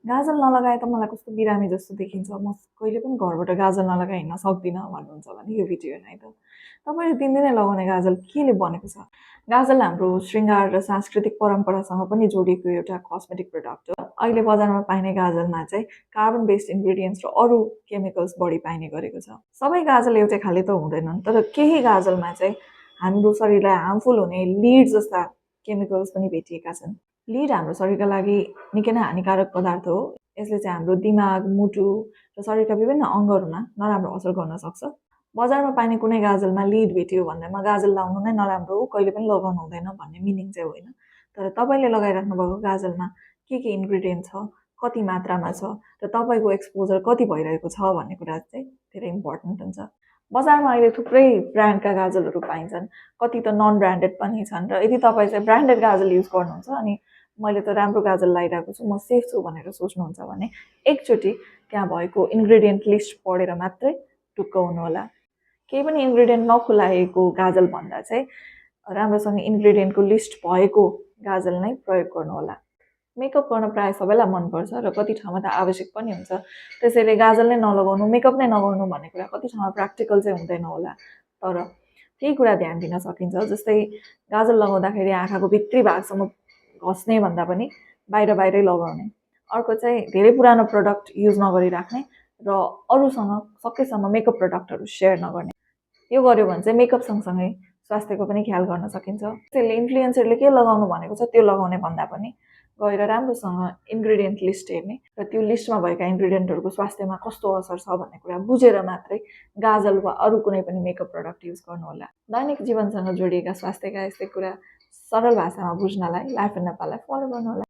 गाजल नलगाए त मलाई कस्तो बिरामी जस्तो देखिन्छ, म कहिले पनि घरबाट गाजल नलगाई हिँड्न सक्दिनँ भन्नुहुन्छ भने यो भिडियो हेर्नु है त। तपाईँले दिनदिनै लगाउने गाजल केले बनेको छ? गाजल हाम्रो शृङ्गार र सांस्कृतिक परम्परासँग पनि जोडिएको एउटा कस्मेटिक प्रडक्ट हो। अहिले बजारमा पाइने गाजलमा चाहिँ कार्बन बेस्ड इन्ग्रिडियन्ट्स र अरू केमिकल्स बढी पाइने गरेको छ। सबै गाजल एउटै खाले त हुँदैनन्, तर केही गाजलमा चाहिँ हाम्रो शरीरलाई हार्मफुल हुने लिड जस्ता केमिकल्स पनि भेटिएका छन्। लिड हाम्रो शरीरका लागि निकै नै हानिकारक पदार्थ हो। यसले चाहिँ हाम्रो दिमाग, मुटु र शरीरका विभिन्न अङ्गहरूमा नराम्रो असर गर्न सक्छ। बजारमा पाइने कुनै गाजलमा लिड भेटियो भन्दैमा गाजल लाउनु नै नराम्रो हो, कहिले पनि लगाउनु हुँदैन भन्ने मिनिङ चाहिँ होइन। तर तपाईँले लगाइराख्नु भएको गाजलमा के इन्ग्रिडियन्ट छ, कति मात्रामा छ र तपाईँको एक्सपोजर कति भइरहेको छ भन्ने कुरा चाहिँ धेरै इम्पोर्टेन्ट हुन्छ। बजारमा अहिले थुप्रै ब्रान्डका गाजलहरू पाइन्छन्, कति त नन ब्रान्डेड पनि छन् र यदि तपाईँ चाहिँ ब्रान्डेड गाजल युज गर्नुहुन्छ अनि मैले त राम्रो गाजल लगाइरहेको छु, म सेफ छु भनेर सोच्नुहुन्छ भने एकचोटि त्यहाँ भएको इन्ग्रिडियन्ट लिस्ट पढेर मात्रै ढुक्क हुनुहोला। केही पनि इन्ग्रिडियन्ट नखुलाएको गाजल भन्दा चाहिँ राम्रोसँग इन्ग्रिडियन्टको लिस्ट भएको गाजल नै प्रयोग गर्नुहोला। मेकअप गर्न प्रायः सबैलाई मनपर्छ र कति ठाउँमा त आवश्यक पनि हुन्छ, त्यसैले गाजल नै नलगाउनु, मेकअप नै नगर्नु भन्ने कुरा कति ठाउँमा प्र्याक्टिकल चाहिँ हुँदैन होला। तर केही कुरा ध्यान दिन सकिन्छ, जस्तै गाजल लगाउँदाखेरि आँखाको भित्री भागसम्म घस्ने भन्दा पनि बाहिरै लगाउने। अर्को चाहिँ धेरै पुरानो प्रडक्ट युज नगरिराख्ने र अरूसँग सकेसम्म मेकअप प्रडक्टहरू सेयर नगर्ने। यो गर्यो भने चाहिँ मेकअप सँगसँगै स्वास्थ्यको पनि ख्याल गर्न सकिन्छ। त्यसैले इन्फ्लुएन्सरले के लगाउनु भनेको छ त्यो लगाउने भन्दा पनि गएर राम्रोसँग इन्ग्रिडियन्ट लिस्ट हेर्ने र त्यो लिस्टमा भएका इन्ग्रिडियन्टहरूको स्वास्थ्यमा कस्तो असर छ भन्ने कुरा बुझेर मात्रै गाजल वा अरू कुनै पनि मेकअप प्रडक्ट युज गर्नुहोला। दैनिक जीवनसँग जोडिएका स्वास्थ्यका यस्तै कुरा सरल भाषामा बुझ्नलाई लाइफ इन नेपाललाई फलो गर्नुहोला।